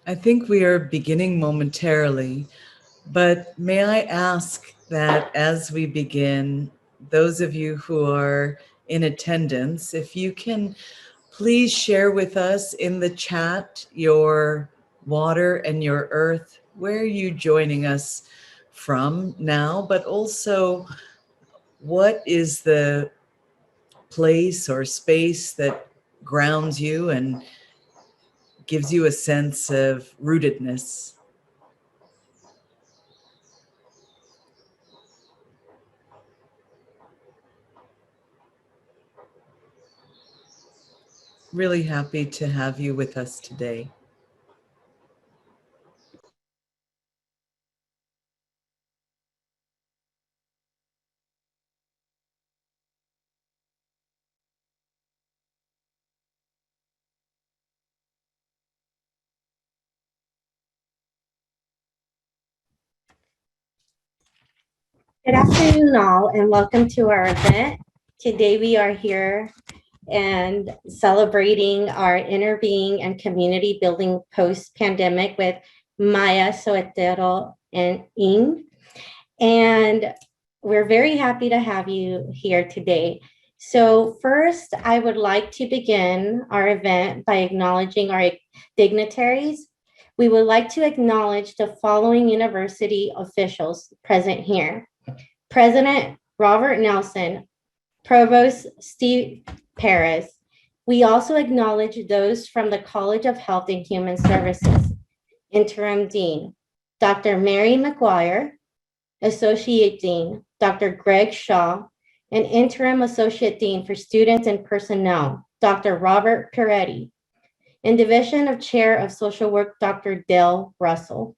I think we are beginning momentarily, but may I ask that as we begin, those of you who are in attendance, if you can please share with us in the chat your water and your earth. Where are you joining us from now? But also, what is the place or space that grounds you and gives you a sense of rootedness? Really happy to have you with us today. Good afternoon, all, and welcome to our event. Today, we are here and celebrating our interbeing and community building post-pandemic with Maya Soetoro and Ing. And we're very happy to have you here today. So first, I would like to begin our event by acknowledging our dignitaries. We would like to acknowledge the following university officials present here. President Robert Nelson, Provost Steve Perez. We also acknowledge those from the College of Health and Human Services, Interim Dean, Dr. Mary McGuire, Associate Dean, Dr. Greg Shaw, and Interim Associate Dean for Students and Personnel, Dr. Robert Peretti, and Division of Chair of Social Work, Dr. Dale Russell.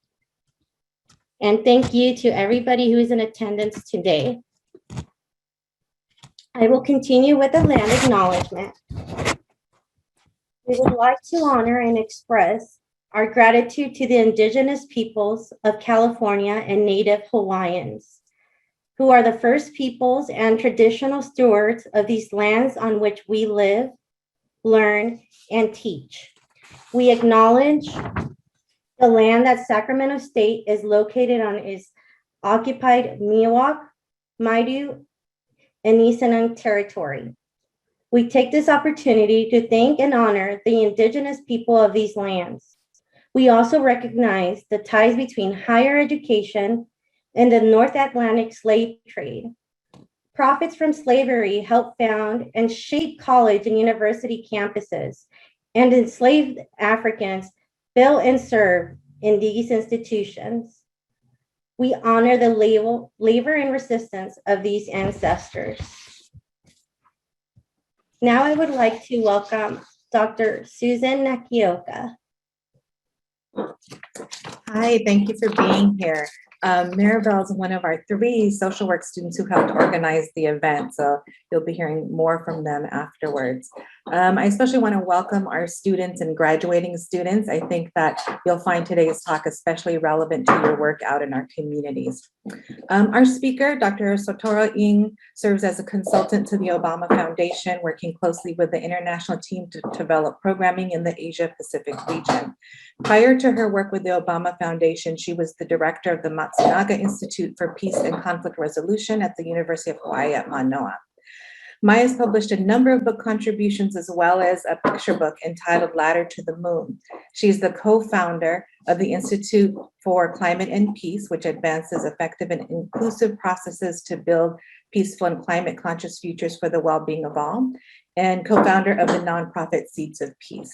And thank you to everybody who is in attendance today. I will continue with the land acknowledgement. We would like to honor and express our gratitude to the indigenous peoples of California and Native Hawaiians, who are the first peoples and traditional stewards of these lands on which we live, learn, and teach. We acknowledge the land that Sacramento State is located on is occupied Miwok, Maidu, and Nisenan territory. We take this opportunity to thank and honor the indigenous people of these lands. We also recognize the ties between higher education and the North Atlantic slave trade. Profits from slavery helped found and shape college and university campuses, and enslaved Africans built and served in these institutions. We honor the labor and resistance of these ancestors. Now I would like to welcome Dr. Susan Nakioka. Hi, thank you for being here. Maribel is one of our 3 social work students who helped organize the event, so you'll be hearing more from them afterwards. I especially want to welcome our students and graduating students. I think that you'll find today's talk especially relevant to your work out in our communities. Our speaker, Dr. Soetoro Ing, serves as a consultant to the Obama Foundation, working closely with the international team to develop programming in the Asia Pacific region. Prior to her work with the Obama Foundation, she was the director of the Matsunaga Institute for Peace and Conflict Resolution at the University of Hawaii at Manoa. Maya has published a number of book contributions as well as a picture book entitled Ladder to the Moon. She's the co-founder of the Institute for Climate and Peace, which advances effective and inclusive processes to build peaceful and climate conscious futures for the well-being of all, and co-founder of the nonprofit Seeds of Peace.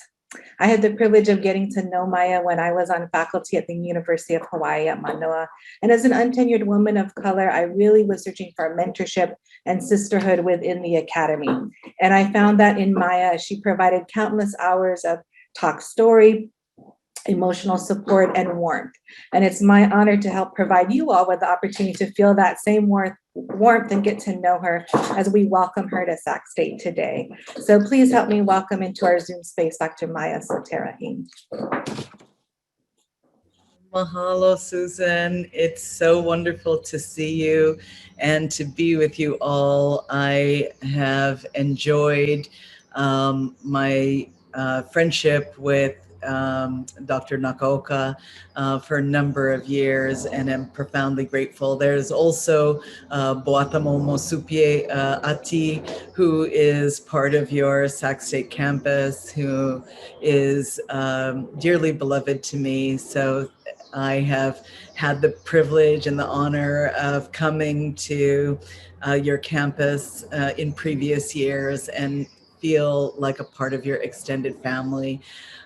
I had the privilege of getting to know Maya when I was on faculty at the University of Hawaii at Manoa. And as an untenured woman of color, I really was searching for mentorship and sisterhood within the academy. And I found that in Maya. She provided countless hours of talk story, emotional support, and warmth. And it's my honor to help provide you all with the opportunity to feel that same warmth and get to know her as we welcome her to Sac State today. So please help me welcome into our Zoom space Dr. Maya Soetoro Ing. Mahalo, Susan. It's so wonderful to see you and to be with you all. I have enjoyed my friendship with Dr. Nakaoka for a number of years, and am profoundly grateful. There's also Boatamo Mosupie Ati, who is part of your Sac State campus, who is dearly beloved to me. So I have had the privilege and the honor of coming to your campus in previous years and feel like a part of your extended family.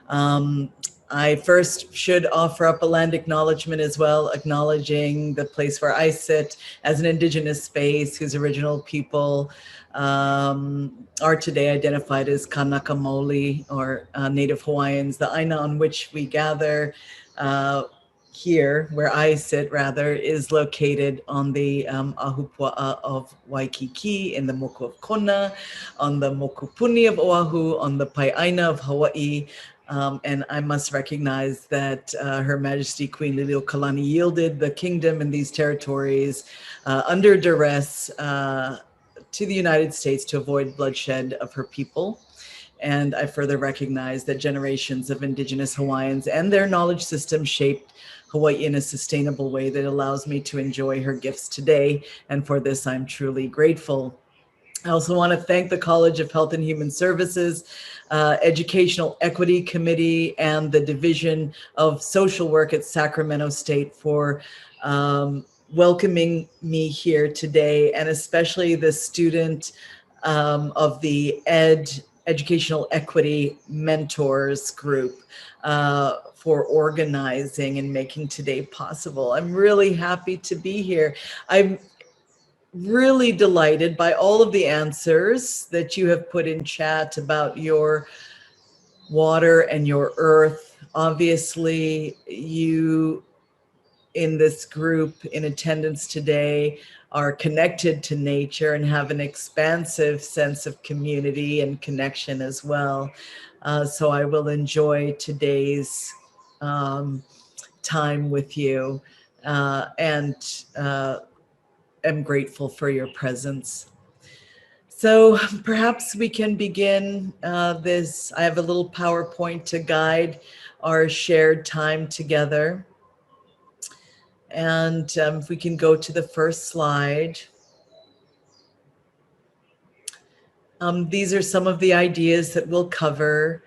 Um, I first should offer up a land acknowledgement as well, acknowledging the place where I sit as an Indigenous space whose original people are today identified as Kanaka Maoli, or Native Hawaiians. The aina on which we gather here, where I sit rather, is located on the Ahupua'a of Waikiki, in the Moku of Kona, on the Mokupuni of Oahu, on the Pai'aina of Hawaii. And I must recognize that Her Majesty Queen Liliuokalani yielded the kingdom and these territories under duress to the United States to avoid bloodshed of her people. And I further recognize that generations of Indigenous Hawaiians and their knowledge system shaped Hawaii in a sustainable way that allows me to enjoy her gifts today. And for this, I'm truly grateful. I also want to thank the College of Health and Human Services, Educational Equity Committee, and the Division of Social Work at Sacramento State for welcoming me here today, and especially the student of the Educational Equity Mentors Group for organizing and making today possible. I'm really happy to be here. I'm really delighted by all of the answers that you have put in chat about your water and your earth. Obviously, you in this group in attendance today are connected to nature and have an expansive sense of community and connection as well. So I will enjoy today's time with you and am grateful for your presence. So perhaps we can begin this. I have a little PowerPoint to guide our shared time together. And if we can go to the first slide. These are some of the ideas that we'll cover.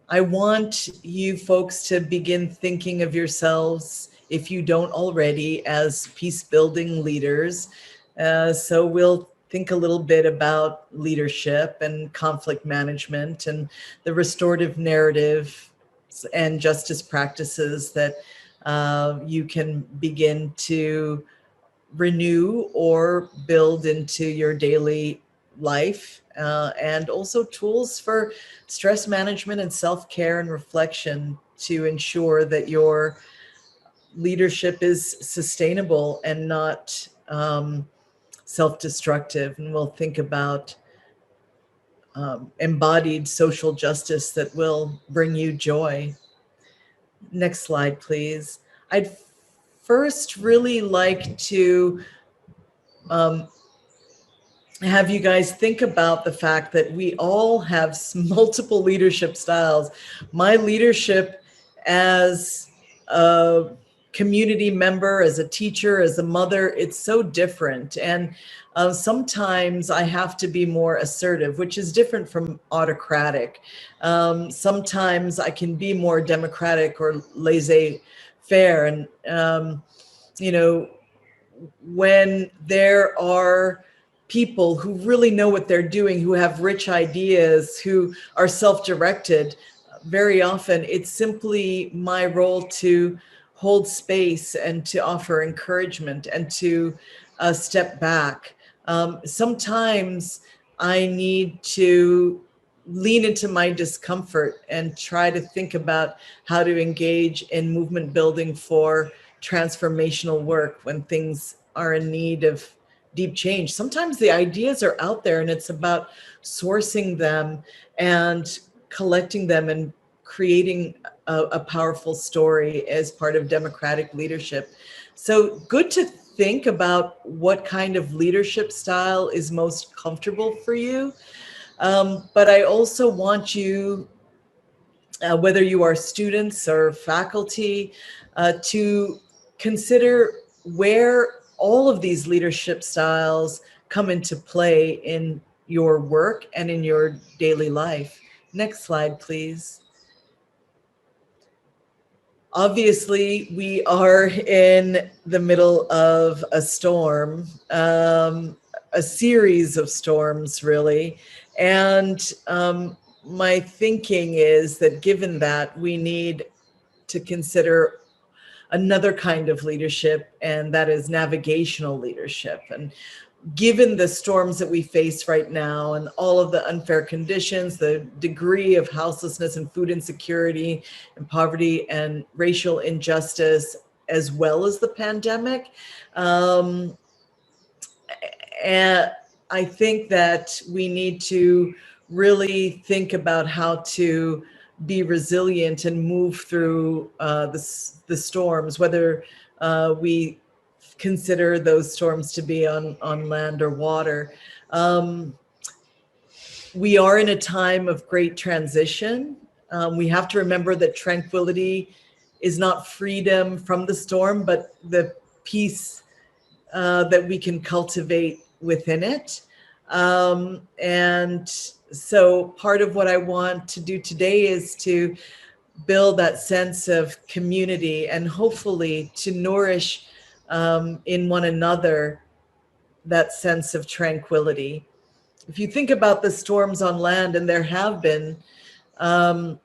I want you folks to begin thinking of yourselves, if you don't already, as peace building leaders. So we'll think a little bit about leadership and conflict management and the restorative narrative and justice practices that you can begin to renew or build into your daily life, and also tools for stress management and self-care and reflection to ensure that your leadership is sustainable and not self-destructive. And we'll think about embodied social justice that will bring you joy. Next slide, please. I'd first really like to have you guys think about the fact that we all have multiple leadership styles. My leadership as a community member, as a teacher, as a mother, it's so different. And sometimes I have to be more assertive, which is different from autocratic. Sometimes I can be more democratic or laissez-faire. And, you know, when there are people who really know what they're doing, who have rich ideas, who are self-directed, very often it's simply my role to hold space and to offer encouragement and to step back. Sometimes I need to lean into my discomfort and try to think about how to engage in movement building for transformational work when things are in need of deep change. Sometimes the ideas are out there and it's about sourcing them and collecting them and creating a powerful story as part of democratic leadership. So good to think about what kind of leadership style is most comfortable for you. But I also want you whether you are students or faculty, to consider where all of these leadership styles come into play in your work and in your daily life. Next slide, please. Obviously, we are in the middle of a storm, a series of storms, really. And my thinking is that given that, we need to consider another kind of leadership, and that is navigational leadership. And given the storms that we face right now and all of the unfair conditions, the degree of houselessness and food insecurity and poverty and racial injustice, as well as the pandemic, and I think that we need to really think about how to be resilient and move through the storms, whether we consider those storms to be on land or water. We are in a time of great transition. We have to remember that tranquility is not freedom from the storm, but the peace that we can cultivate within it. And so part of what I want to do today is to build that sense of community and hopefully to nourish in one another that sense of tranquility. If you think about the storms on land, and there have been, um,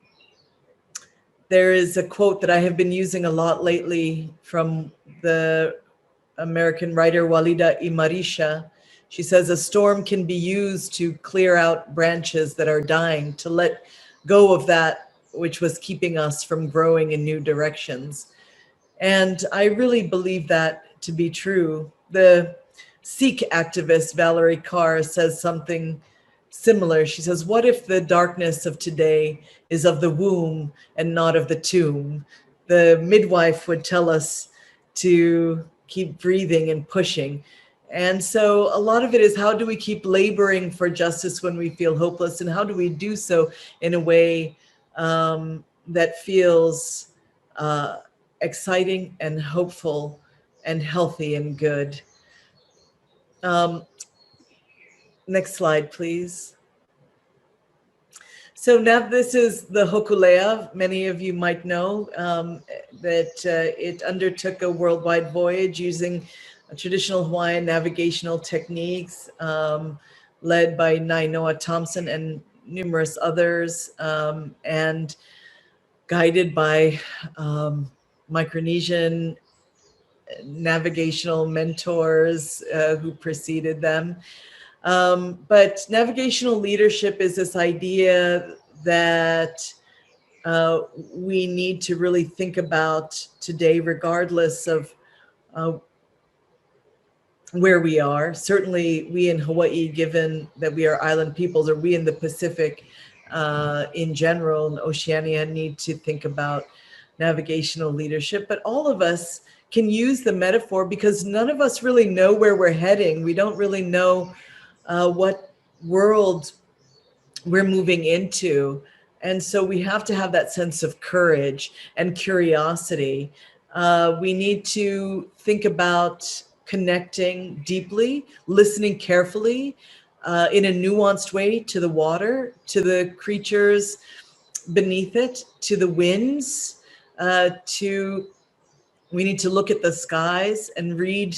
there is a quote that I have been using a lot lately from the American writer Walida Imarisha. She says, a storm can be used to clear out branches that are dying, to let go of that which was keeping us from growing in new directions. And I really believe that to be true. The Sikh activist Valerie Carr says something similar. She says, what if the darkness of today is of the womb and not of the tomb? The midwife would tell us to keep breathing and pushing. And so a lot of it is, how do we keep laboring for justice when we feel hopeless? And how do we do so in a way that feels exciting and hopeful and healthy and good? Next slide, please. So now this is the Hokulea. Many of you might know that it undertook a worldwide voyage using traditional Hawaiian navigational techniques led by Nainoa Thompson and numerous others, and guided by Micronesian navigational mentors who preceded them. But navigational leadership is this idea that we need to really think about today, regardless of where we are. Certainly we in Hawaii, given that we are island peoples, or we in the Pacific in general, and Oceania, need to think about navigational leadership. But all of us can use the metaphor because none of us really know where we're heading. We don't really know what world we're moving into. And so we have to have that sense of courage and curiosity. We need to think about connecting deeply, listening carefully, in a nuanced way to the water, to the creatures beneath it, to the winds, we need to look at the skies and read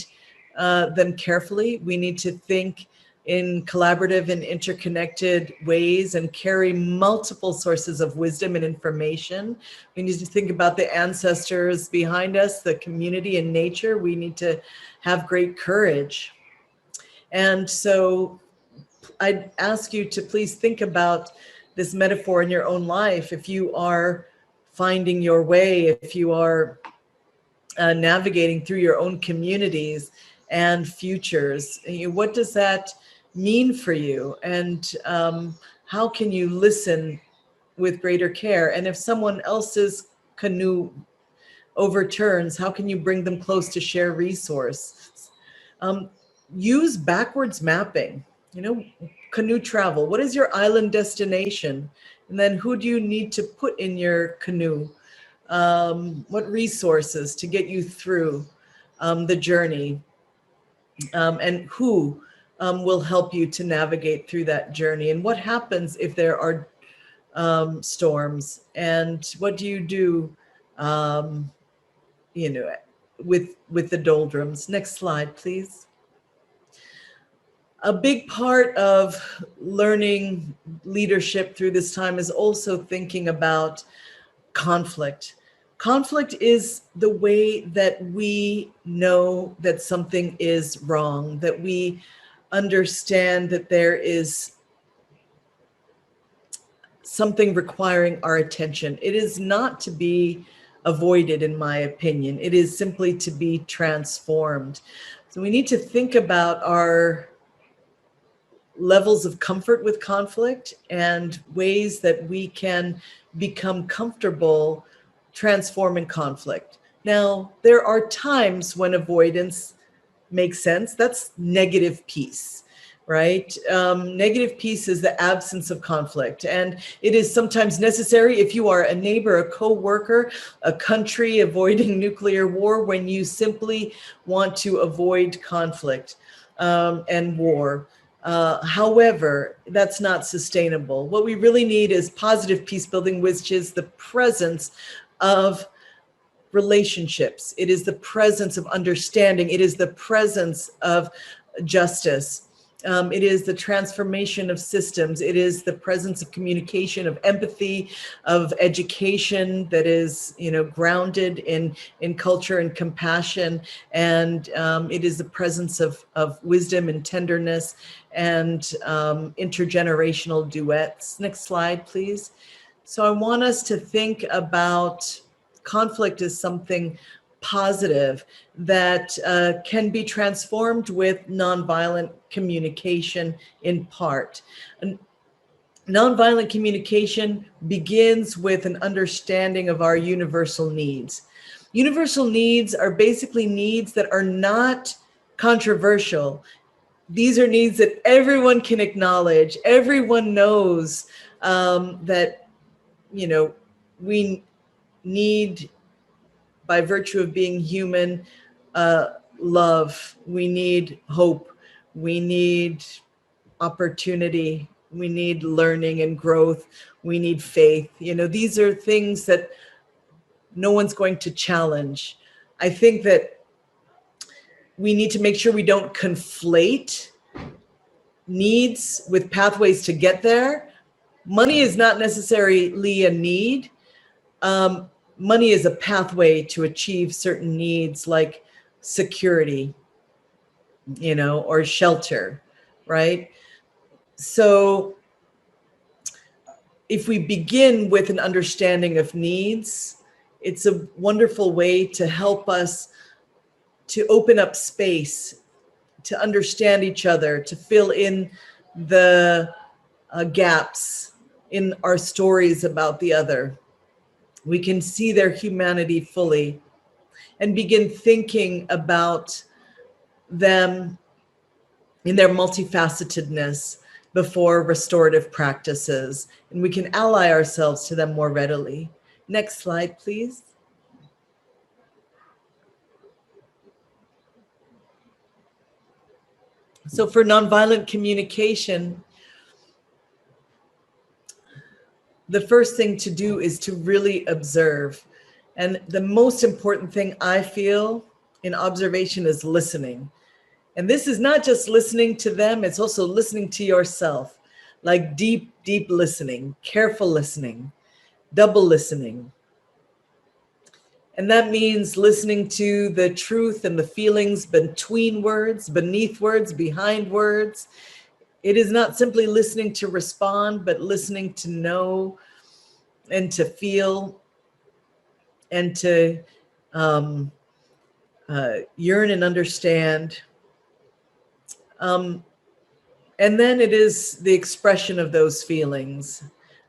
them carefully. We need to think in collaborative and interconnected ways and carry multiple sources of wisdom and information. We need to think about the ancestors behind us, the community and nature. We need to have great courage. And so I'd ask you to please think about this metaphor in your own life. If you are finding your way, if you are navigating through your own communities and futures, what does that mean for you? And how can you listen with greater care? And if someone else's canoe overturns, how can you bring them close to share resources? Use backwards mapping. canoe travel? What is your island destination? And then who do you need to put in your canoe? What resources to get you through the journey? And who will help you to navigate through that journey? And what happens if there are storms? And what do you do, you know, with the doldrums? Next slide, please. A big part of learning leadership through this time is also thinking about conflict. Conflict is the way that we know that something is wrong, that we understand that there is something requiring our attention. It is not to be avoided, in my opinion. It is simply to be transformed. So we need to think about our levels of comfort with conflict and ways that we can become comfortable transforming conflict. Now, there are times when avoidance makes sense. That's negative peace, right? Negative peace is the absence of conflict. And it is sometimes necessary if you are a neighbor, a co-worker, a country avoiding nuclear war, when you simply want to avoid conflict and war. However, that's not sustainable. What we really need is positive peace building, which is the presence of relationships. It is the presence of understanding. It is the presence of justice. It is the transformation of systems. It is the presence of communication, of empathy, of education that is, grounded in culture and compassion. And it is the presence of wisdom and tenderness and intergenerational duets. Next slide, please. So I want us to think about conflict as something positive that can be transformed with nonviolent communication in part. And nonviolent communication begins with an understanding of our universal needs. Universal needs are basically needs that are not controversial. These are needs that everyone can acknowledge. Everyone knows that, we need, by virtue of being human, love. We need hope. We need opportunity. We need learning and growth. We need faith. These are things that no one's going to challenge. I think that we need to make sure we don't conflate needs with pathways to get there. Money is not necessarily a need. Money is a pathway to achieve certain needs like security, or shelter, right? So if we begin with an understanding of needs, it's a wonderful way to help us to open up space, to understand each other, to fill in the gaps in our stories about the other. We can see their humanity fully and begin thinking about them in their multifacetedness before restorative practices, and we can ally ourselves to them more readily. Next slide, please. So for nonviolent communication, the first thing to do is to really observe. And the most important thing I feel in observation is listening. And this is not just listening to them, it's also listening to yourself, like deep, deep listening, careful listening, double listening. And that means listening to the truth and the feelings between words, beneath words, behind words. It is not simply listening to respond, but listening to know and to feel and to yearn and understand. And then it is the expression of those feelings,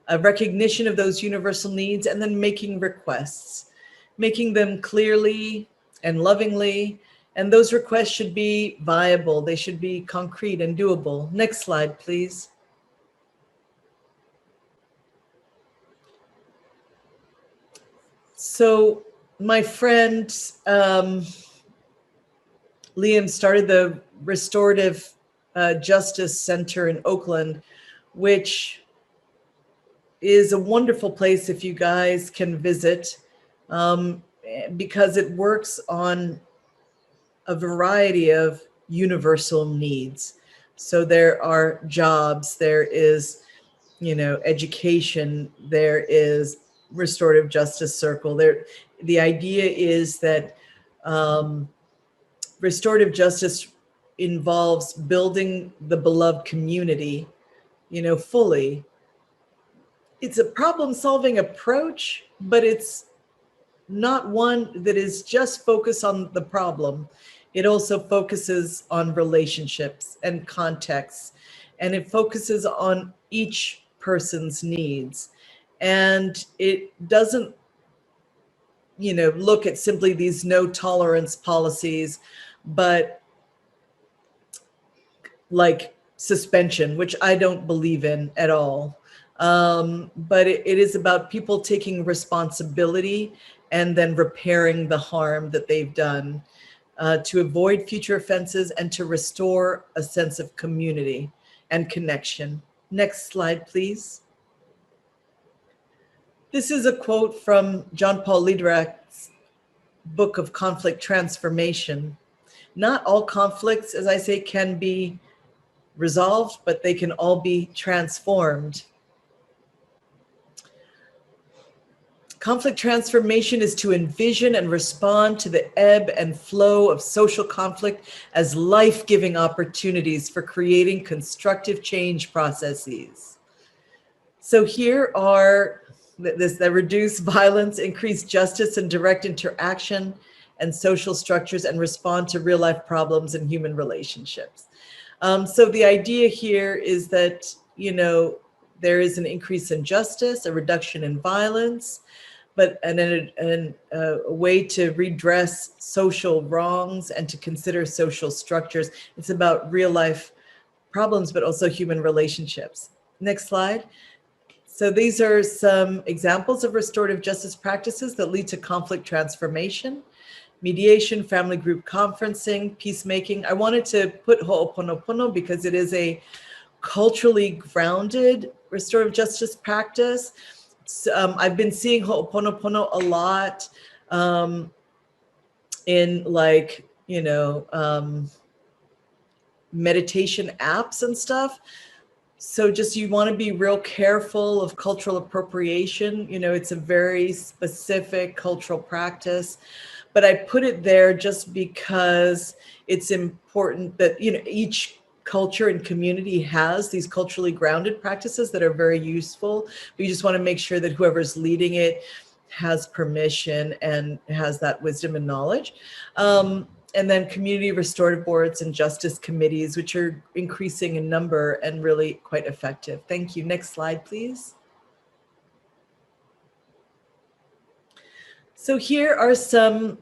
a recognition of those universal needs, and then making requests, making them clearly and lovingly. And those requests should be viable. They should be concrete and doable. Next slide, please. So my friend Liam started the Restorative Justice Center in Oakland, which is a wonderful place if you guys can visit, because it works on a variety of universal needs. So there are jobs, there is, education, there is restorative justice circle. The idea is that restorative justice involves building the beloved community, fully. It's a problem-solving approach, but it's not one that is just focused on the problem. It also focuses on relationships and contexts, and it focuses on each person's needs. And it doesn't, look at simply these no tolerance policies, but like suspension, which I don't believe in at all. But it is about people taking responsibility and then repairing the harm that they've done, to avoid future offenses and to restore a sense of community and connection. Next slide, please. This is a quote from John Paul Lederach's book of conflict transformation. Not all conflicts, as I say, can be resolved, but they can all be transformed. Conflict transformation is to envision and respond to the ebb and flow of social conflict as life-giving opportunities for creating constructive change processes. So here are the reduce violence, increase justice and direct interaction and social structures, and respond to real life problems and human relationships. So the idea here is that, there is an increase in justice, a reduction in violence, but a way to redress social wrongs and to consider social structures. It's about real life problems, but also human relationships. Next slide. So these are some examples of restorative justice practices that lead to conflict transformation: mediation, family group conferencing, peacemaking. I wanted to put Ho'oponopono because it is a culturally grounded restorative justice practice. I've been seeing Ho'oponopono a lot in meditation apps and stuff. So just, you want to be real careful of cultural appropriation. It's a very specific cultural practice, but I put it there just because it's important that, each culture and community has these culturally grounded practices that are very useful. But you just want to make sure that whoever's leading it has permission and has that wisdom and knowledge. And then community restorative boards and justice committees, which are increasing in number and really quite effective. Thank you. Next slide, please. So here are some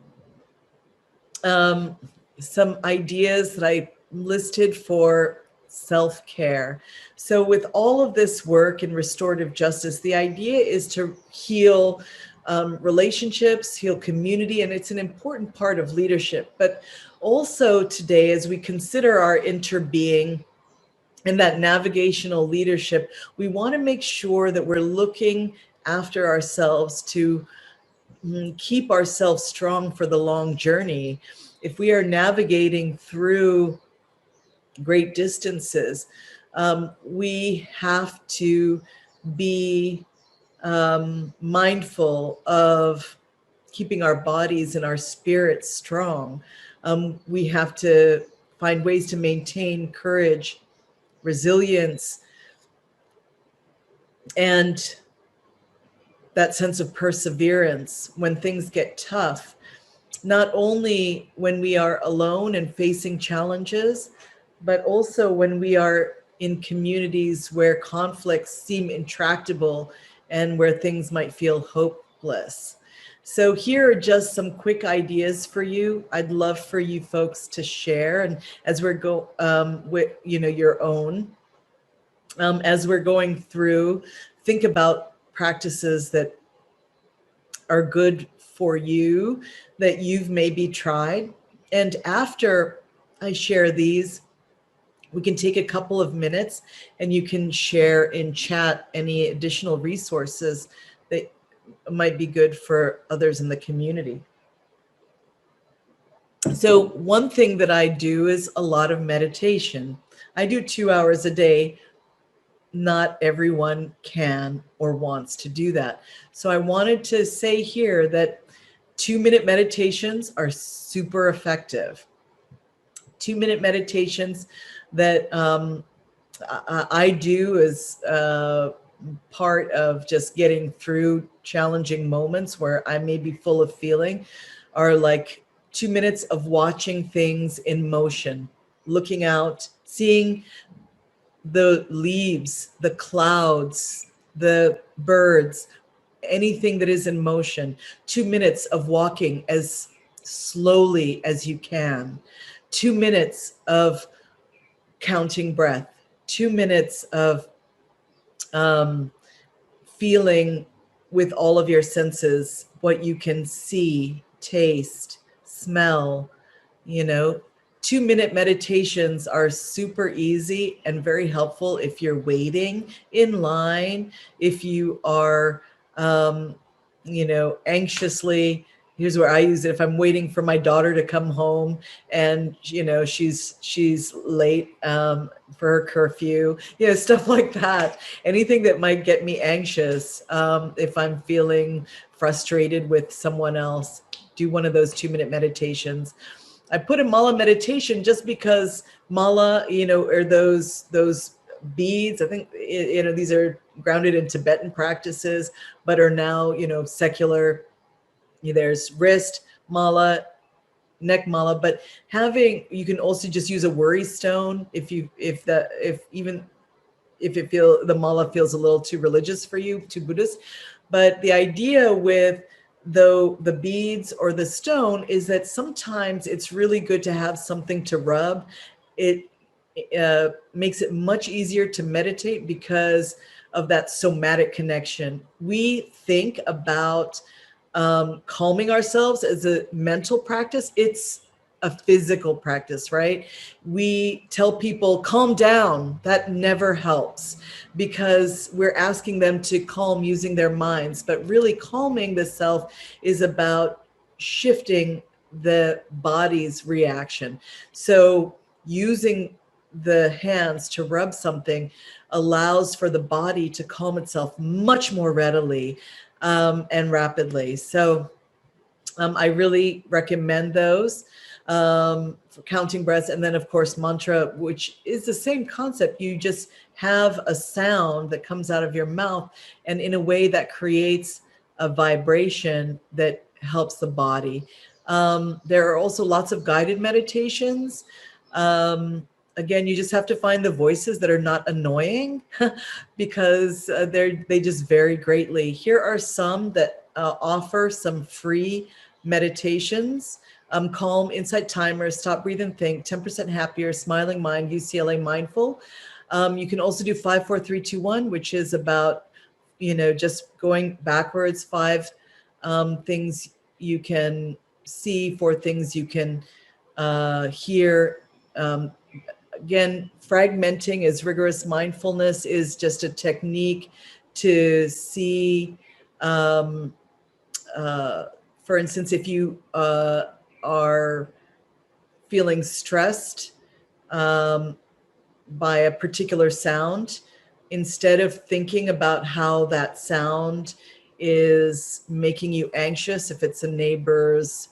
ideas that I listed for self-care. So with all of this work in restorative justice, the idea is to heal relationships, heal community, and it's an important part of leadership. But also today, as we consider our interbeing and that navigational leadership, we want to make sure that we're looking after ourselves to keep ourselves strong for the long journey. If we are navigating through great distances, we have to be mindful of keeping our bodies and our spirits strong. We have to find ways to maintain courage, resilience, and that sense of perseverance when things get tough, not only when we are alone and facing challenges, but also when we are in communities where conflicts seem intractable and where things might feel hopeless. So here are just some quick ideas for you. I'd love for you folks to share, and as we're with your own, as we're going through, think about practices that are good for you that you've maybe tried. And after I share these, we can take a couple of minutes and you can share in chat any additional resources that might be good for others in the community. So one thing that I do is a lot of meditation. I do 2 hours a day. Not everyone can or wants to do that. So I wanted to say here that 2-minute meditations are super effective. 2-minute meditations that I do as part of just getting through challenging moments where I may be full of feeling are like 2 minutes of watching things in motion, looking out, seeing the leaves, the clouds, the birds, anything that is in motion. 2 minutes of walking as slowly as you can. 2 minutes of counting breath. 2 minutes of um, feeling with all of your senses what you can see, taste, smell. 2-minute meditations are super easy and very helpful if you're waiting in line, if you are, anxiously. Here's where I use it. If I'm waiting for my daughter to come home and she's late for her curfew, stuff like that. Anything that might get me anxious, if I'm feeling frustrated with someone else, do one of those 2-minute meditations. I put a mala meditation just because mala, are those beads. I think these are grounded in Tibetan practices, but are now secular. There's wrist mala, neck mala, but you can also just use a worry stone if the mala feels a little too religious for you, too Buddhist. But the idea with the beads or the stone is that sometimes it's really good to have something to rub. It makes it much easier to meditate because of that somatic connection. We think about calming ourselves as a mental practice. It's a physical practice, right? We tell people, calm down. That never helps because we're asking them to calm using their minds. But really, calming the self is about shifting the body's reaction. So, using the hands to rub something allows for the body to calm itself much more readily and rapidly. So, I really recommend those for counting breaths. And then, of course, mantra, which is the same concept. You just have a sound that comes out of your mouth and in a way that creates a vibration that helps the body. There are also lots of guided meditations. Again, you just have to find the voices that are not annoying because they just vary greatly. Here are some that offer some free meditations. Calm, Insight Timer, Stop, Breathe, and Think, 10% Happier, Smiling Mind, UCLA Mindful. You can also do 5, 4, 3, 2, 1, which is about, just going backwards, 5 things you can see, 4 things you can hear. Again, fragmenting is rigorous mindfulness, is just a technique to see, for instance, if you are feeling stressed by a particular sound, instead of thinking about how that sound is making you anxious, if it's a neighbor's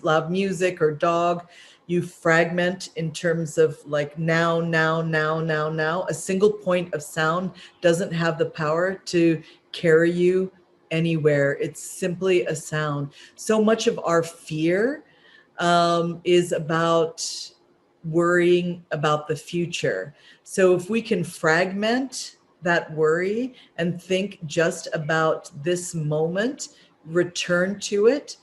loud music or dog, you fragment in terms of like now, now, now, now, now. A single point of sound doesn't have the power to carry you anywhere. It's simply a sound. So much of our fear is about worrying about the future. So if we can fragment that worry and think just about this moment, return to it,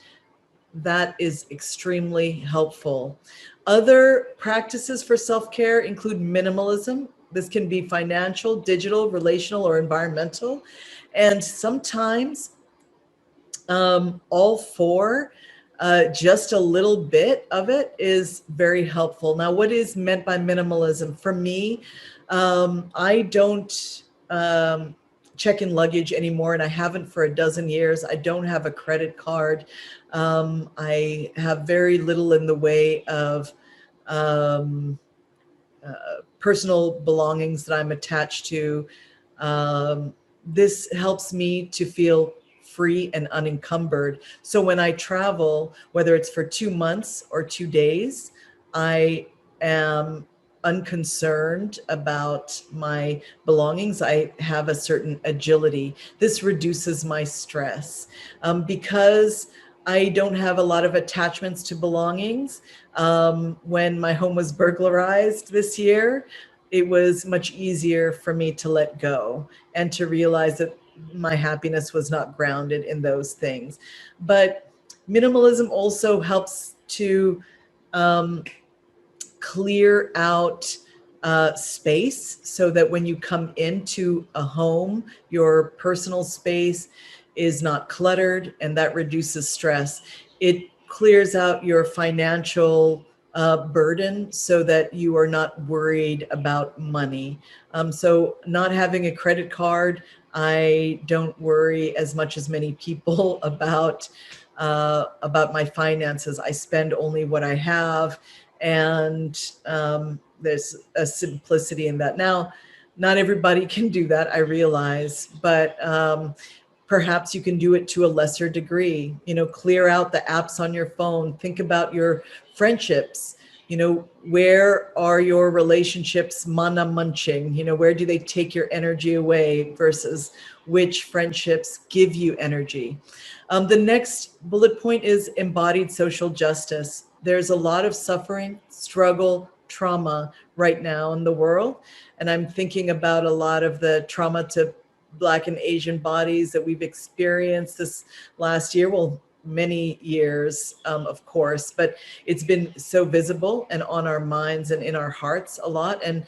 that is extremely helpful. Other practices for self-care include minimalism. This can be financial, digital, relational, or environmental. And sometimes All four, just a little bit of it is very helpful. Now, what is meant by minimalism? For me, I don't check in luggage anymore, and I haven't for a dozen years. I don't have a credit card. I have very little in the way of um, personal belongings that I'm attached to. Um, this helps me to feel free and unencumbered. So when I travel, whether it's for 2 months or 2 days, I am unconcerned about my belongings. I have a certain agility. This reduces my stress because I don't have a lot of attachments to belongings. When my home was burglarized this year, it was much easier for me to let go and to realize that my happiness was not grounded in those things. But minimalism also helps to um, clear out space so that when you come into a home, your personal space is not cluttered, and that reduces stress. It clears out your financial burden so that you are not worried about money. So, not having a credit card, I don't worry as much as many people about my finances. I spend only what I have, and there's a simplicity in that. Now, not everybody can do that, I realize, but perhaps you can do it to a lesser degree. Clear out the apps on your phone. Think about your friendships. Where are your relationships mana munching? Where do they take your energy away versus which friendships give you energy? The next bullet point is embodied social justice. There's a lot of suffering, struggle, trauma right now in the world. And I'm thinking about a lot of the trauma to Black and Asian bodies that we've experienced this last year. Well, many years, of course, but it's been so visible and on our minds and in our hearts a lot. And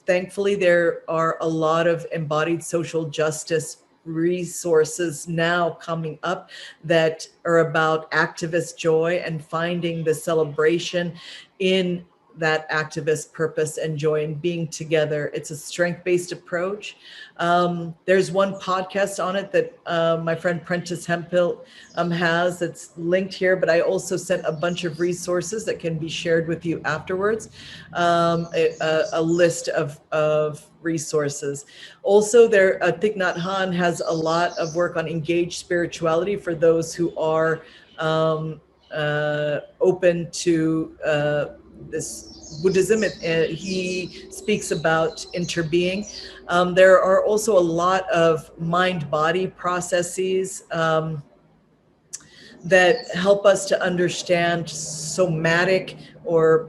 thankfully, there are a lot of embodied social justice resources now coming up that are about activist joy and finding the celebration in that activist purpose and joy and being together. It's a strength-based approach. There's one podcast on it that my friend Prentice Hemphill has that's linked here, but I also sent a bunch of resources that can be shared with you afterwards, a list of resources. Also, Thich Nhat Hanh has a lot of work on engaged spirituality for those who are open to this Buddhism. He speaks about interbeing. There are also a lot of mind-body processes that help us to understand somatic or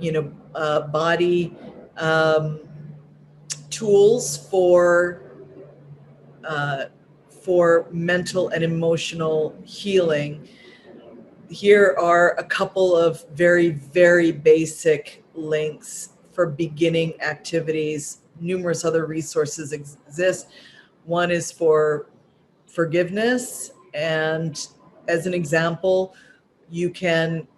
body um, tools uh, for mental and emotional healing. Here are a couple of very, very basic links for beginning activities. Numerous other resources exist. One is for forgiveness. And as an example, you can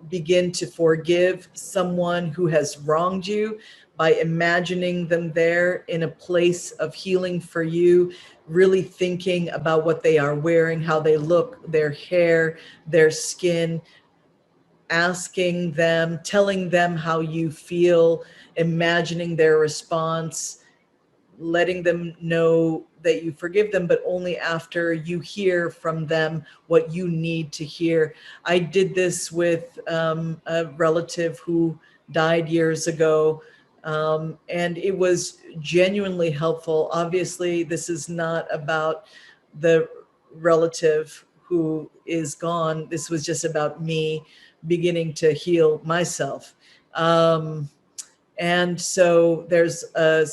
begin to forgive someone who has wronged you by imagining them there in a place of healing for you, really thinking about what they are wearing, how they look, their hair, their skin, asking them, telling them how you feel, imagining their response, letting them know that you forgive them, but only after you hear from them what you need to hear. I did this with a relative who died years ago, and it was genuinely helpful. Obviously, this is not about the relative who is gone. This was just about me beginning to heal myself. And so there's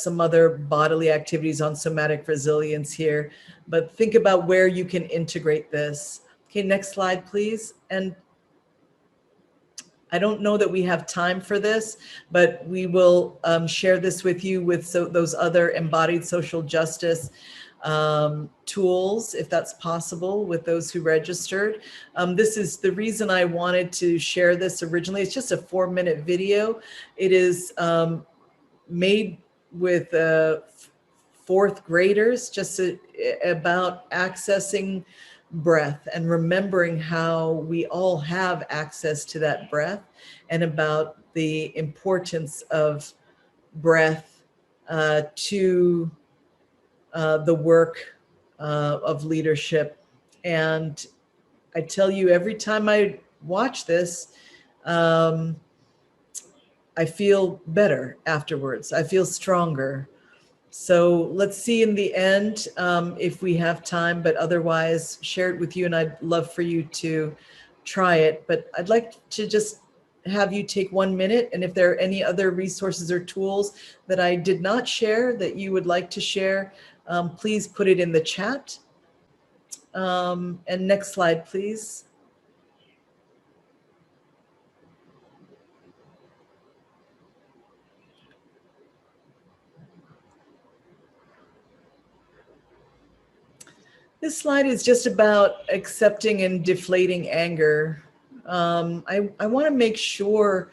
some other bodily activities on somatic resilience here, but think about where you can integrate this. Okay, next slide, please. And I don't know that we have time for this, but we will share this with you with those other embodied social justice tools, if that's possible, with those who registered. This is the reason I wanted to share this originally. It's just a 4-minute video. It is made with fourth graders, just about accessing breath and remembering how we all have access to that breath, and about the importance of breath to the work of leadership. And I tell you, every time I watch this, I feel better afterwards. I feel stronger. So let's see in the end if we have time, but otherwise share it with you, and I'd love for you to try it. But I'd like to just have you take 1 minute, and if there are any other resources or tools that I did not share that you would like to share, please put it in the chat. And next slide, please. This slide is just about accepting and deflating anger. I want to make sure,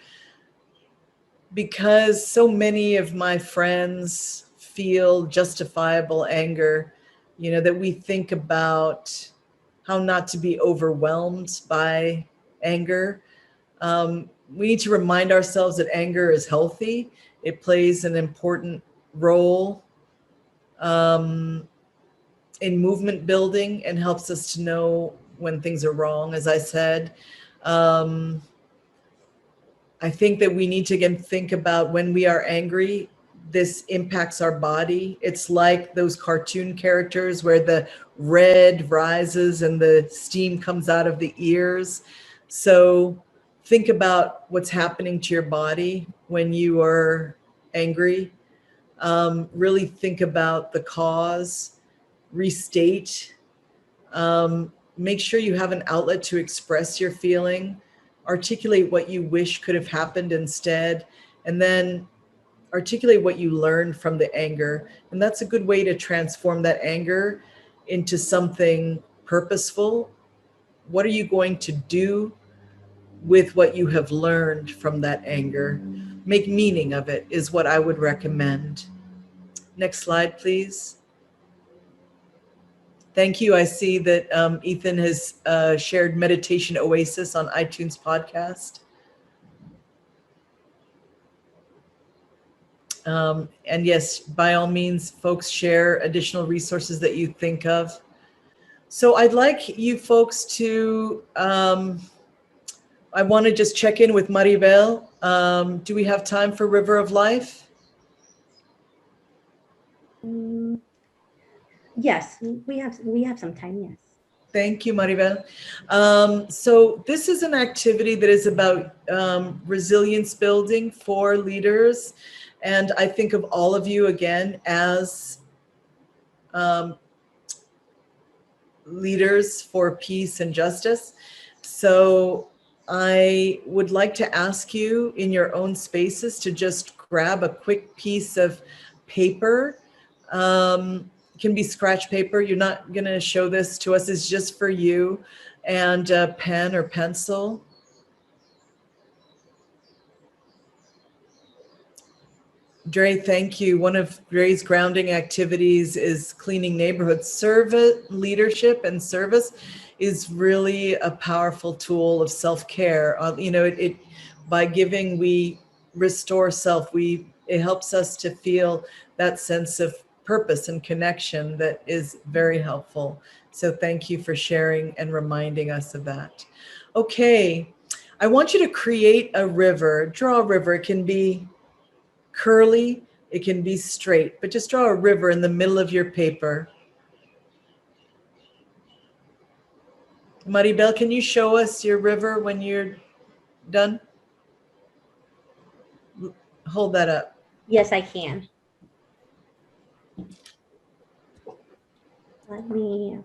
because so many of my friends feel justifiable anger, that we think about how not to be overwhelmed by anger. We need to remind ourselves that anger is healthy. It plays an important role in movement building and helps us to know when things are wrong, as I said. I think that we need to, again, think about when we are angry, this impacts our body. It's like those cartoon characters where the red rises and the steam comes out of the ears. So think about what's happening to your body when you are angry. Really think about the cause, restate. Make sure you have an outlet to express your feeling, articulate what you wish could have happened instead, and then articulate what you learned from the anger. And that's a good way to transform that anger into something purposeful. What are you going to do with what you have learned from that anger? Make meaning of it is what I would recommend. Next slide, please. Thank you. I see that Ethan has shared Meditation Oasis on iTunes podcast. And yes, by all means, folks, share additional resources that you think of. So I'd like you folks to, I want to just check in with Maribel. Do we have time for River of Life? Yes, we have some time, yes. Thank you, Maribel. So this is an activity that is about resilience building for leaders. And I think of all of you, again, as leaders for peace and justice. So I would like to ask you in your own spaces to just grab a quick piece of paper. Can be scratch paper. You're not going to show this to us. It's just for you, and a pen or pencil. Dre, thank you. One of Dre's grounding activities is cleaning neighborhoods. Service, leadership and service is really a powerful tool of self-care. It by giving, we restore self. It helps us to feel that sense of purpose and connection that is very helpful. So thank you for sharing and reminding us of that. Okay, I want you to create a river, draw a river. It can be curly, it can be straight, but just draw a river in the middle of your paper. Maribel, can you show us your river when you're done? Hold that up. Yes, I can. Let me.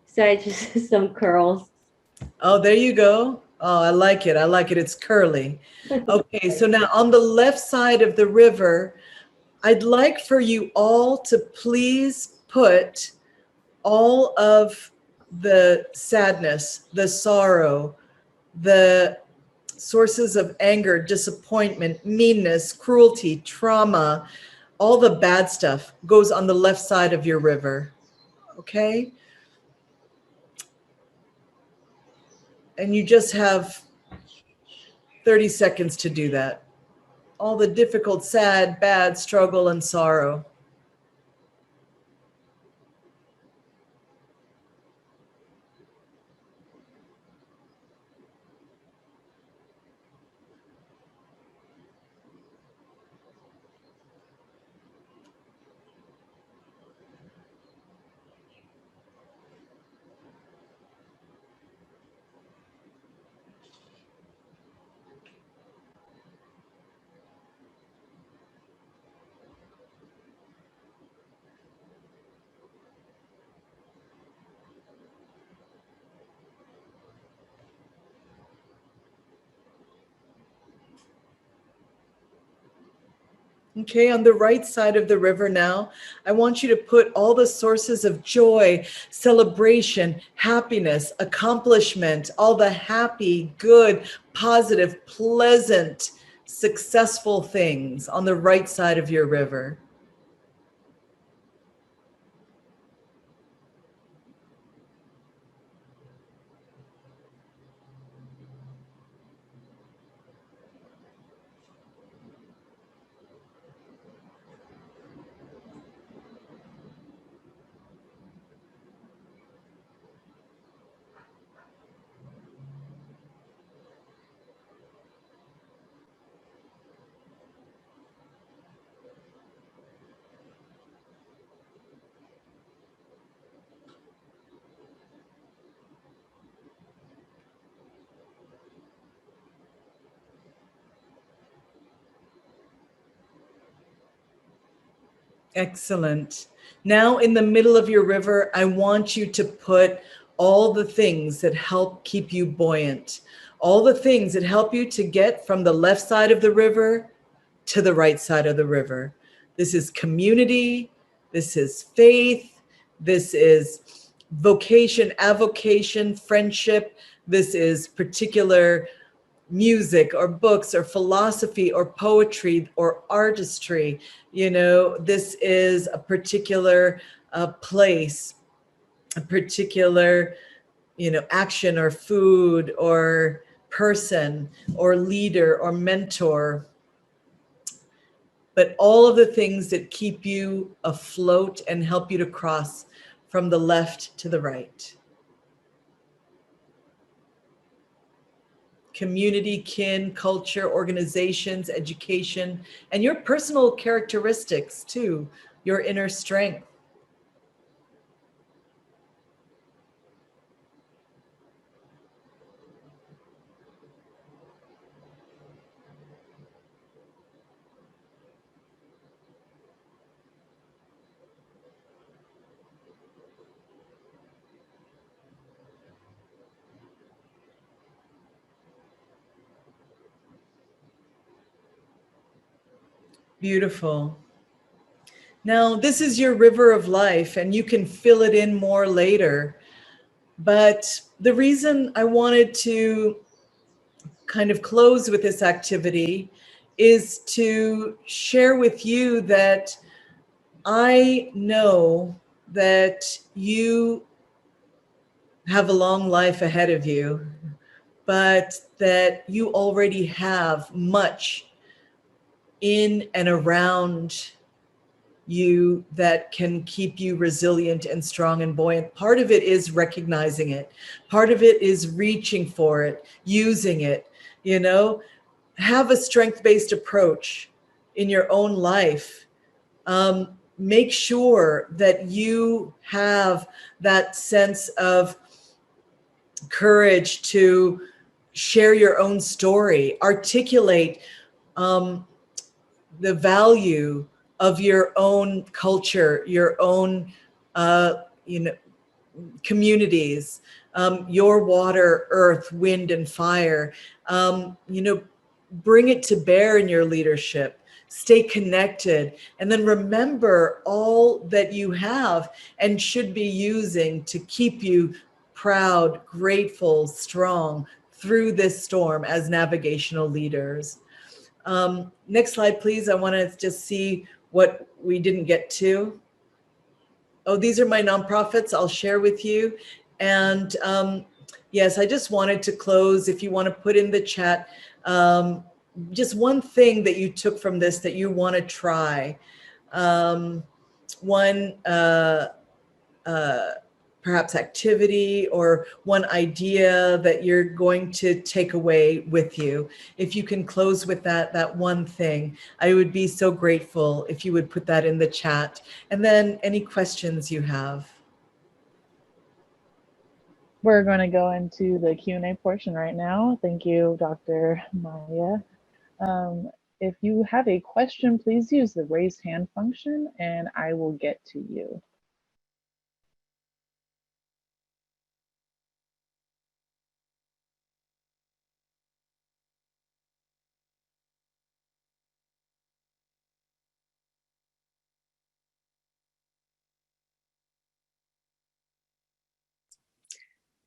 So I just some curls. Oh, there you go. Oh, I like it. I like it. It's curly. Okay, so now on the left side of the river, I'd like for you all to please put all of the sadness, the sorrow, the sources of anger, disappointment, meanness, cruelty, trauma, all the bad stuff goes on the left side of your river. Okay? And you just have 30 seconds to do that. All the difficult, sad, bad, struggle, and sorrow. Okay, on the right side of the river now, I want you to put all the sources of joy, celebration, happiness, accomplishment, all the happy, good, positive, pleasant, successful things on the right side of your river. Excellent. Now, in the middle of your river, I want you to put all the things that help keep you buoyant, all the things that help you to get from the left side of the river to the right side of the river. This is community, this is faith, this is vocation, avocation, friendship, this is particular music or books or philosophy or poetry or artistry. You know, this is a particular place, a particular, you know, action or food or person or leader or mentor. But all of the things that keep you afloat and help you to cross from the left to the right. Community, kin, culture, organizations, education, and your personal characteristics too, your inner strength. Beautiful. Now, this is your river of life, and you can fill it in more later. But the reason I wanted to kind of close with this activity is to share with you that I know that you have a long life ahead of you, but that you already have much in and around you that can keep you resilient and strong and buoyant. Part of it is recognizing it. Part of it is reaching for it, using it, you know, have a strength-based approach in your own life. Make sure that you have that sense of courage to share your own story, articulate the value of your own culture, your own, you know, communities, your water, earth, wind, and fire. Bring it to bear in your leadership. Stay connected, and then remember all that you have and should be using to keep you proud, grateful, strong through this storm as navigational leaders. Next slide, please. I want to just see what we didn't get to. Oh, these are my nonprofits I'll share with you. And yes, I just wanted to close. If you want to put in the chat, just one thing that you took from this that you want to try. One perhaps activity or one idea that you're going to take away with you. If you can close with that one thing, I would be so grateful if you would put that in the chat. And then any questions you have. We're going to go into the Q&A portion right now. Thank you, Dr. Maya. If you have a question, please use the raise hand function and I will get to you.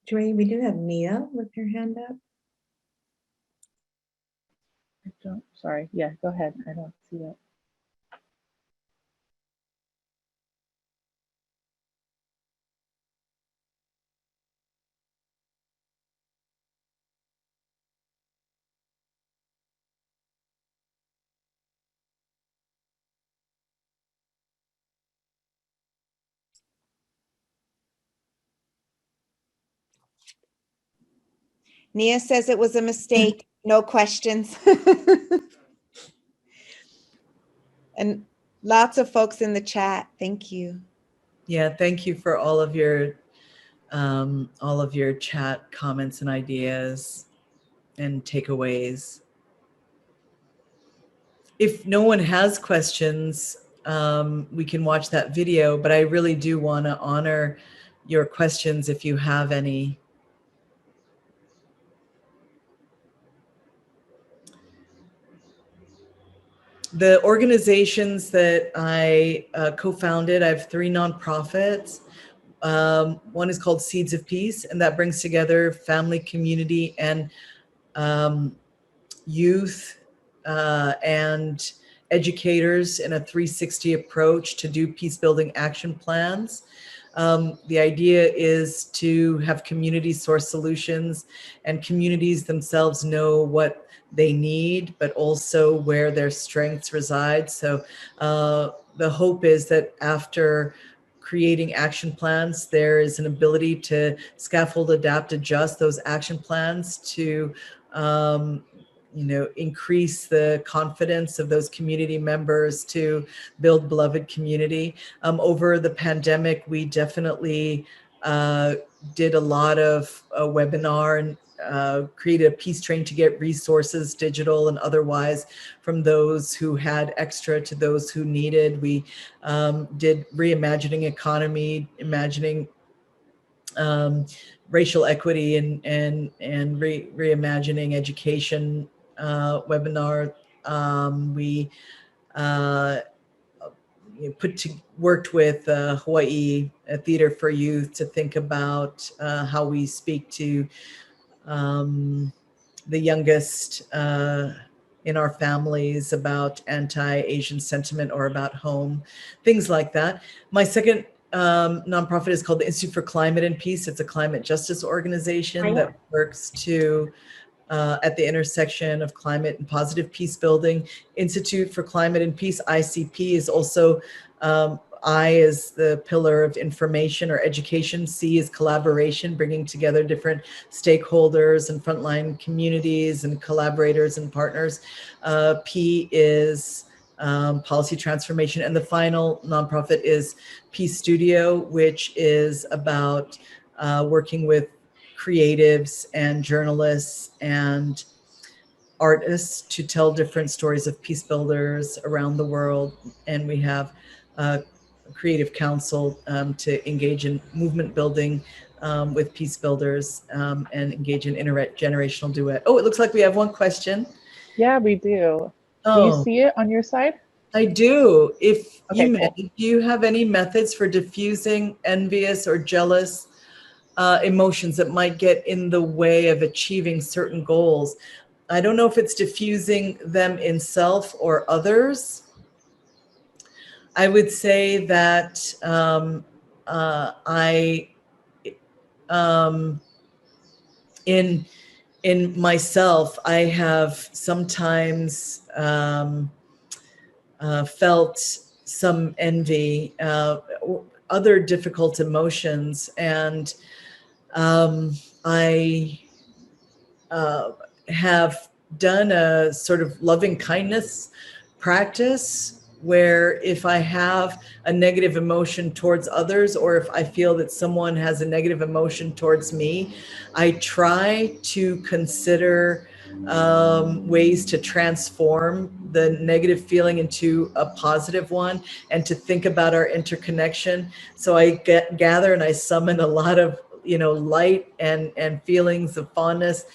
Joy, we do have Mia with her hand up. Sorry, yeah, go ahead. I don't see that. Nia says it was a mistake. No questions. And lots of folks in the chat. Thank you. Yeah, thank you for all of your chat comments and ideas and takeaways. If no one has questions, we can watch that video, but I really do want to honor your questions if you have any. The organizations that I co-founded, I have 3 nonprofits. One is called Seeds of Peace, and that brings together family, community, and youth and educators in a 360 approach to do peace building action plans. The idea is to have community source solutions, and communities themselves know what they need, but also where their strengths reside. So the hope is that after creating action plans, there is an ability to scaffold, adapt, adjust those action plans to increase the confidence of those community members to build beloved community. Over the pandemic, we definitely did a lot of webinar and created a peace train to get resources, digital and otherwise, from those who had extra to those who needed. We did reimagining economy, imagining racial equity and reimagining education webinar. We worked with Hawaii Theater for Youth to think about how we speak to the youngest in our families about anti-Asian sentiment or about home, things like that. My second nonprofit is called the Institute for Climate and Peace. It's a climate justice organization that works to at the intersection of climate and positive peace building. Institute for Climate and Peace, ICP, is also I is the pillar of information or education. C is collaboration, bringing together different stakeholders and frontline communities and collaborators and partners. P is policy transformation. And the final nonprofit is Peace Studio, which is about working with creatives and journalists and artists to tell different stories of peace builders around the world. And we have a creative council to engage in movement building with peace builders and engage in intergenerational duet. Oh, it looks like we have one question. Yeah, we do. Do you Oh, see it on your side? I do. If Okay, you may, cool. do you have any methods for diffusing envious or jealous emotions that might get in the way of achieving certain goals? I don't know if it's diffusing them in self or others. I would say that I um, in myself, I have sometimes felt some envy, other difficult emotions, and I uh, have done a sort of loving kindness practice where if I have a negative emotion towards others, or if I feel that someone has a negative emotion towards me, I try to consider ways to transform the negative feeling into a positive one and to think about our interconnection. So I gather and I summon a lot of light and feelings of fondness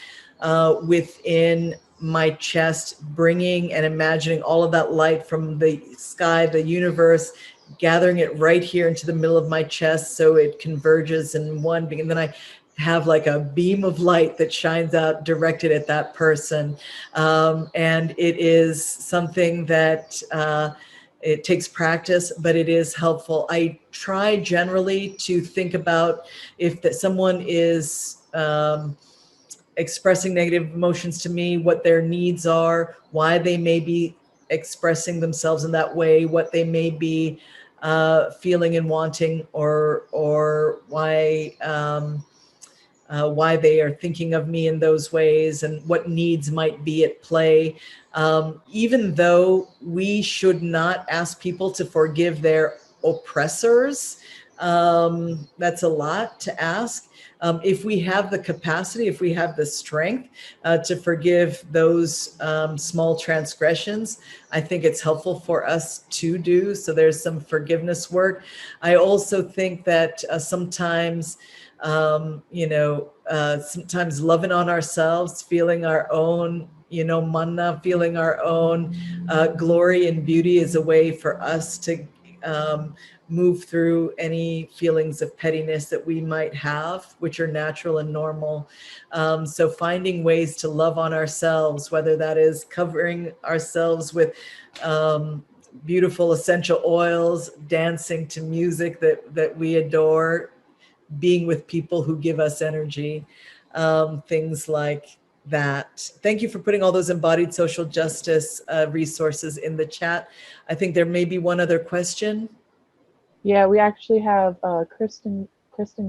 within my chest, bringing and imagining all of that light from the sky, the universe, gathering it right here into the middle of my chest so it converges in one being. And then I have like a beam of light that shines out directed at that person. And it is something that it takes practice, but it is helpful. I try generally to think about if that someone is expressing negative emotions to me, what their needs are, why they may be expressing themselves in that way, what they may be feeling and wanting, or why they are thinking of me in those ways, and what needs might be at play. Even though we should not ask people to forgive their oppressors, that's a lot to ask. If we have the capacity, if we have the strength to forgive those small transgressions, I think it's helpful for us to do. So there's some forgiveness work. I also think that sometimes sometimes loving on ourselves, feeling our own, manna, feeling our own glory and beauty is a way for us to move through any feelings of pettiness that we might have, which are natural and normal. So finding ways to love on ourselves, whether that is covering ourselves with beautiful essential oils, dancing to music that we adore, being with people who give us energy, things like that. Thank you for putting all those embodied social justice resources in the chat. I think there may be one other question. Yeah, we actually have Kristen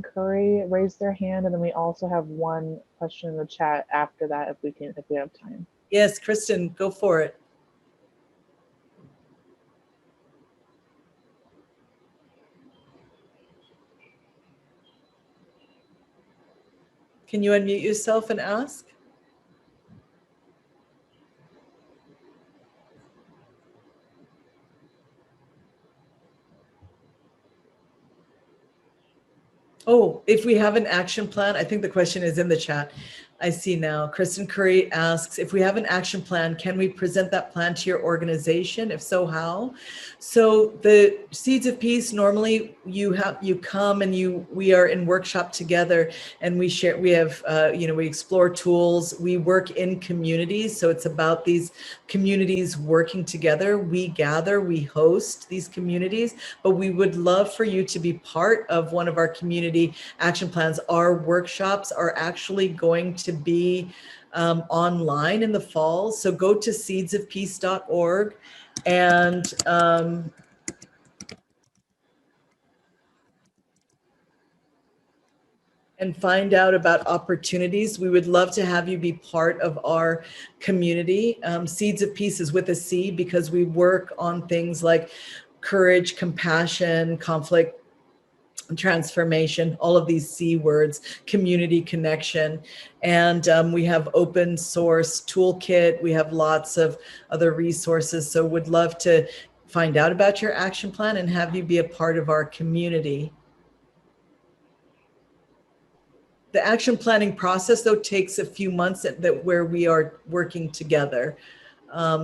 Curry raised their hand, and then we also have one question in the chat after that if we have time. Yes, Kristen, go for it. Can you unmute yourself and ask? Oh, if we have an action plan, I think the question is in the chat. I see now. Kristen Curry asks, if we have an action plan, can we present that plan to your organization? If so, how? So the Seeds of Peace, normally you come and we are in workshop together, and we share, we have, we explore tools, we work in communities. So it's about these communities working together. We gather, we host these communities, but we would love for you to be part of one of our community action plans. Our workshops are actually going to be online in the fall. So go to seedsofpeace.org and find out about opportunities. We would love to have you be part of our community. Seeds of Peace is with a C because we work on things like courage, compassion, conflict, transformation, all of these C words, community connection. And we have open source toolkit. We have lots of other resources. So would love to find out about your action plan and have you be a part of our community. The action planning process, though, takes a few months where we are working together.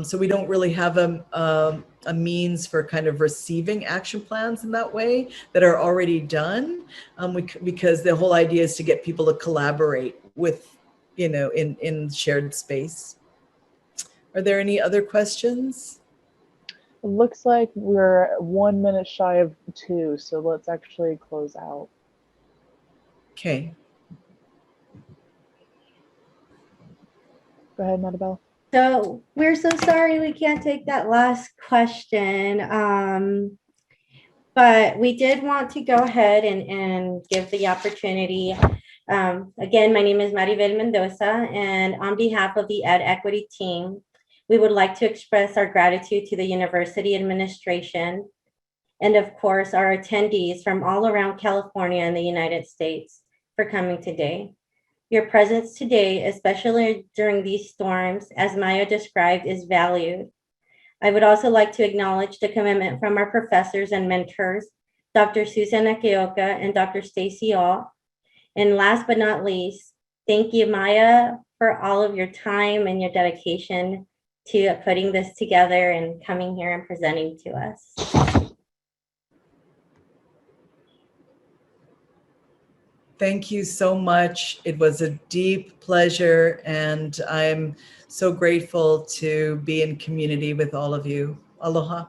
So we don't really have a means for kind of receiving action plans in that way that are already done, because the whole idea is to get people to collaborate with, in shared space. Are there any other questions? It looks like we're 1 minute shy of 2, so let's actually close out. Okay. Go ahead, Madabelle. So we're so sorry we can't take that last question. But we did want to go ahead and give the opportunity. Again, my name is Maribel Mendoza, and on behalf of the Ed Equity team, we would like to express our gratitude to the university administration and, of course, our attendees from all around California and the United States for coming today. Your presence today, especially during these storms, as Maya described, is valued. I would also like to acknowledge the commitment from our professors and mentors, Dr. Susan Akeoka and Dr. Stacy Ault. And last but not least, thank you, Maya, for all of your time and your dedication to putting this together and coming here and presenting to us. Thank you so much. It was a deep pleasure, and I'm so grateful to be in community with all of you. Aloha.